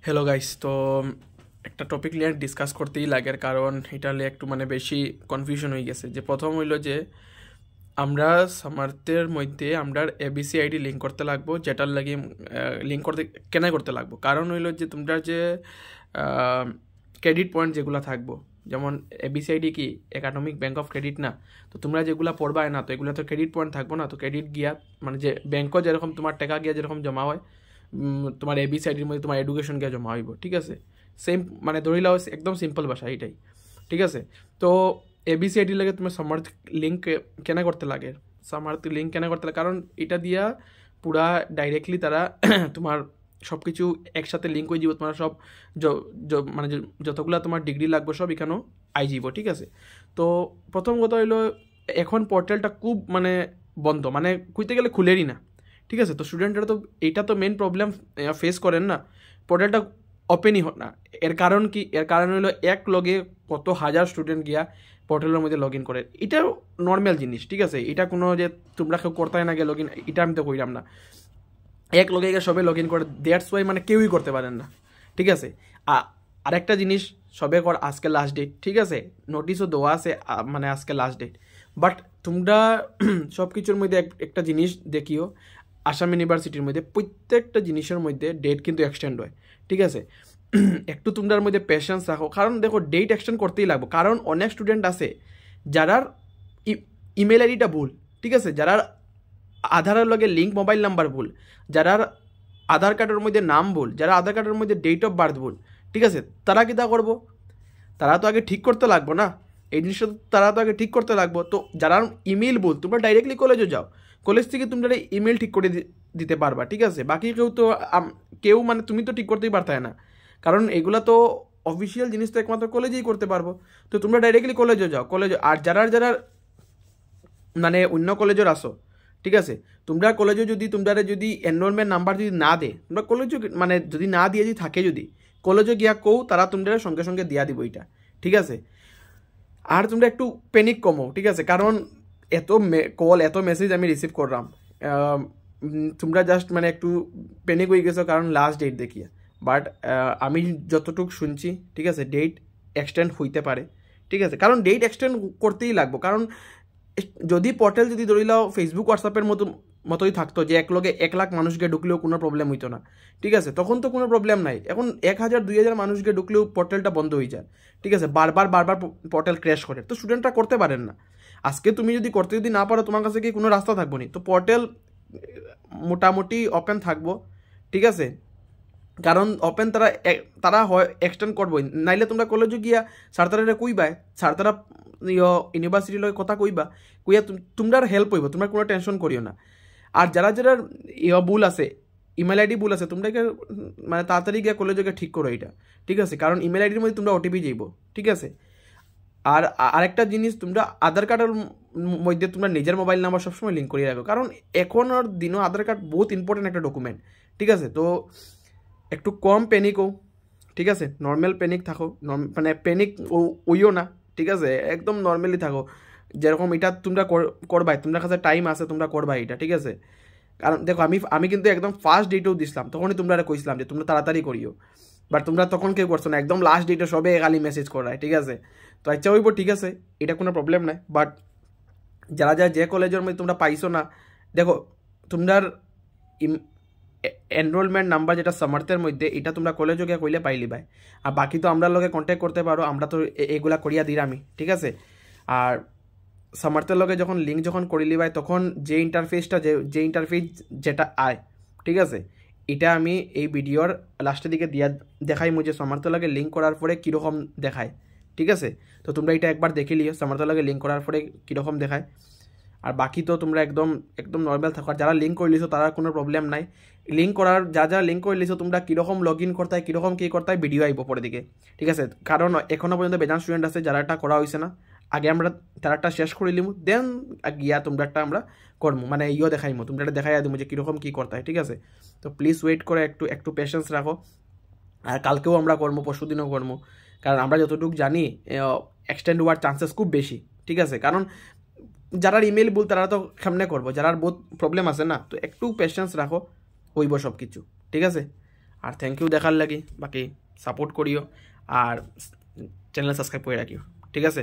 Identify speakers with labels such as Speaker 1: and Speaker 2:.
Speaker 1: Hello guys, তো একটা topic নিয়ে ডিসকাস করতেই লাগে, কারণ এটা নিয়ে একটু বেশি কনফিউশন হয়ে গেছে। যে প্রথম হইলো যে আমরা সামার্থের মধ্যে আমরা এবিসি আইডি লিঙ্ক করতে লাগবো, যেটার লাগে লিঙ্ক করতে কেন করতে লাগবো, কারণ হইলো যে তোমরা যে ক্রেডিট পয়েন্ট যেগুলো থাকবো, যেমন এবিসি আইডি কি একাডেমিক ব্যাংক অফ ক্রেডিট না, তো তোমরা যেগুলো পড়বায় না, তো এগুলো তো ক্রেডিট পয়েন্ট থাকবো না। তো ক্রেডিট গিয়া যে ব্যাংকও যেরকম তোমার টাকা গিয়া যেরকম জমা হয়, তোমার এবিসি আইডির মধ্যে তোমার এডুকেশন গিয়ে জমা হইব, ঠিক আছে। সেম ধরি লাও একদম সিম্পল ভাষা এইটাই, ঠিক আছে। তো এবিসি আইডির লাগে তোমার সামার্থ লিঙ্ক কেনা করতে লাগে, সামার্থ লিঙ্ক কেনা করতে লাগে, কারণ এটা দিয়া পুরা ডাইরেক্টলি তারা তোমার সব কিছু একসাথে লিঙ্ক হয়ে যাব, তোমার সব যতগুলা তোমার ডিগ্রি লাগবে সব এখানেও আই যাব, ঠিক আছে। তো প্রথম কথা হইলো এখন পোর্টালটা খুব বন্ধ, কইতে গেলে খুলেরই না, ঠিক আছে। তো স্টুডেন্টরা তো এইটা তো মেন প্রবলেম ফেস করেন না, পোর্টালটা ওপেনই হয় না। এর কারণ কি? এর কারণ হলো এক লগে কত হাজার স্টুডেন্ট গিয়া পোর্টালের মধ্যে লগ ইন করে, এটাও নর্মাল জিনিস, ঠিক আছে। এটা কোনো যে তোমরা কেউ করতে না গিয়ে লগ ইন, এটা আমি তো কইলাম না। এক লগে গিয়ে সবে লগ ইন করে, দ্যাটস ওয়াই কেউই করতে পারেন না, ঠিক আছে। আরেকটা জিনিস, সবে কর আজকে লাস্ট ডেট, ঠিক আছে, নোটিশও দেওয়া আছে আজকে লাস্ট ডেট। বাট তোমরা সব কিছুর মধ্যে একটা জিনিস দেখিও, আসাম ইউনিভার্সিটির মধ্যে প্রত্যেকটা জিনিসের মধ্যে ডেট কিন্তু এক্সটেন্ড হয়, ঠিক আছে। একটু তোমরার মধ্যে পেশেন্স রাখো, কারণ দেখো ডেট এক্সটেন্ড করতেই লাগবে, কারণ অনেক স্টুডেন্ট আছে যারার ইমেল আইডিটা ভুল, ঠিক আছে, যারার আধারের লগে লিঙ্ক মোবাইল নাম্বার ভুল, যারার আধার কার্ডের মধ্যে নাম ভুল, যারা আধার কার্ডের মধ্যে ডেট অফ বার্থ ভুল, ঠিক আছে, তারা কি তা করবো? তারা তো আগে ঠিক করতে লাগবো না, এই জিনিসটা তারা তো আগে ঠিক করতে লাগবো। তো যারা ইমেল ভুল, তোমরা ডাইরেক্টলি কলেজে যাও, কলেজ থেকে তোমরা ইমেল ঠিক করে দিতে পারবা, ঠিক আছে। বাকি কেউ তো কেউ তুমি তো ঠিক করতেই পারতাই না, কারণ এগুলা তো অফিসিয়াল জিনিস তো একমাত্র কলেজেই করতে পারবো। তো তোমরা ডাইরেক্টলি কলেজে যাও, কলেজে। আর যারা যারা অন্য কলেজের আসো, ঠিক আছে, তোমরা কলেজে যদি এনরোলমেন্ট নাম্বার যদি না দে, তোমরা কলেজে যদি না দিয়ে যদি থাকে, যদি কলেজে গিয়া কও, তারা তোমরা সঙ্গে সঙ্গে দিয়া দিব এটা, ঠিক আছে। আর তোমরা একটু প্যানিক কমো, ঠিক আছে, কারণ এত কল এত মেসেজ আমি রিসিভ করলাম, তোমরা জাস্ট একটু প্যানিক হয়ে গেছো কারণ লাস্ট ডেট দেখিয়া। বাট আমি যতটুকু শুনছি, ঠিক আছে, ডেট এক্সটেন্ড হইতে পারে, ঠিক আছে, কারণ ডেট এক্সটেন্ড করতেই লাগবো। কারণ যদি পোর্টাল যদি ধরি লাও ফেসবুক হোয়াটসঅ্যাপের মতোই থাকতো, যে এক লগে 1 লাখ মানুষকে ঢুকলেও কোনো প্রবলেম হইতো না, ঠিক আছে, তখন তো কোনো প্রবলেম নাই। এখন 1000 2000 মানুষকে ঢুকলেও পোর্টালটা বন্ধ হয়ে যায়, ঠিক আছে, বারবার পোর্টাল ক্র্যাশ করে, তো স্টুডেন্টরা করতে পারেন না। আজকে তুমি যদি করতে না পারো, তোমার কাছে কি কোনো রাস্তা থাকবো নি? তো পোর্টাল মোটামুটি ওপেন থাকবো, ঠিক আছে, কারণ ওপেন তারা হয় এক্সটেন্ড করবোই, নাইলে তোমরা কলেজে গিয়া স্যার তারা কইবা, স্যার তারা ইউনিভার্সিটির লগে কথা কইবা, কইয়া তোমরা হেল্প হইব, তোমরা কোনো টেনশন করিও না। আর যারা যারা ভুল আছে, ইমেল আইডি ভুল আছে, তোমরা তাড়াতাড়ি গিয়া কলেজে গিয়ে ঠিক করো এটা, ঠিক আছে, কারণ ইমেল আইডির মধ্যে তোমরা ওটিপি যাইব, ঠিক আছে। আর আরেকটা জিনিস, তোমরা আধার কার্ডের মধ্যে তোমরা নিজের মোবাইল নাম্বার সবসময় লিঙ্ক করিয়ে রাখো, কারণ এখনের দিনও আধার কার্ড বহুত ইম্পর্টেন্ট একটা ডকুমেন্ট, ঠিক আছে। তো একটু কম প্যানিক হও, ঠিক আছে, নর্মাল প্যানিক থাকো, প্যানিক ওইও না, ঠিক আছে, একদম নর্মালি থাকো, যেরকম এটা তোমরা করবাই, তোমার কাছে টাইম আছে, তোমরা করবাই এটা, ঠিক আছে। কারণ দেখো আমি কিন্তু একদম ফার্স্ট ডেটেও দিছিলাম, তখনই তোমরা কইছিলাম যে তোমরা তাড়াতাড়ি করিও, বাট তোমরা তখন কেউ করছো না, একদম লাস্ট ডেটে সবে খালি মেসেজ করায়, ঠিক আছে। তো আচ্ছা হইব, ঠিক আছে, এটা কোনো প্রবলেম নাই। বাট যারা যারা যে কলেজের মধ্যে তোমরা পাইছো না, দেখো তোমরার এনরোলমেন্ট নাম্বার যেটা সামার্থের মধ্যে, এটা তোমরা কলেজে গিয়ে কইলে পাইলি ভাই। আর বাকি তো আমরা লগে কন্ট্যাক্ট করতে পারো, আমরা তো এগুলা করিয়া দিলামই, ঠিক আছে। আর সামার্থের লগে যখন লিঙ্ক যখন করিলি ভাই, তখন যে ইন্টারফেসটা যে ইন্টারফেস যেটা আয়, ঠিক আছে, এটা আমি এই ভিডিওর লাস্টের দিকে দেখাইমু যে সামার্থের লগে লিঙ্ক করার পরে কীরকম দেখায়, ঠিক আছে। তো তোমরা এটা একবার দেখে লিও সামার্থের লগে লিঙ্ক করার পরে কীরকম দেখায়। আর বাকি তো তোমরা একদম একদম নর্মাল থাকো। আর যারা লিঙ্ক করে লিছো তারা কোনো প্রবলেম নাই, লিঙ্ক করার যা লিঙ্ক করে লিছো তোমরা কীরকম লগ ইন করতে হয়, কীরকম কী করতে হয়, ভিডিও আইব পরে দিকে, ঠিক আছে। কারণ এখনও পর্যন্ত বেজান স্টুডেন্ট আছে যারা এটা করা হয়েছে না, আগে আমরা তারাটা শেষ করে নিমু, দেন গিয়া তোমরা একটা আমরা করবো, দেখাইমু, তোমরা এটা দেখাই দিমু যে কীরকম কী করতে হয়, ঠিক আছে। তো প্লিজ ওয়েট করে একটু পেশেন্স রাখো। আর কালকেও আমরা করবো, পরশু দিনও করবো, কারণ আমরা যতটুকু জানি এক্সটেন্ড হওয়ার চান্সেস খুব বেশি, ঠিক আছে। কারণ যারা ইমেল বল তারা তো সামনে করবো, যারা বহুত প্রবলেম আছে না, তো একটু পেশেন্স রাখো, হইব সব কিছু, ঠিক আছে। আর থ্যাংক ইউ দেখার লাগি, বাকি সাপোর্ট করিও আর চ্যানেল সাবস্ক্রাইব করে রাখিও, ঠিক আছে।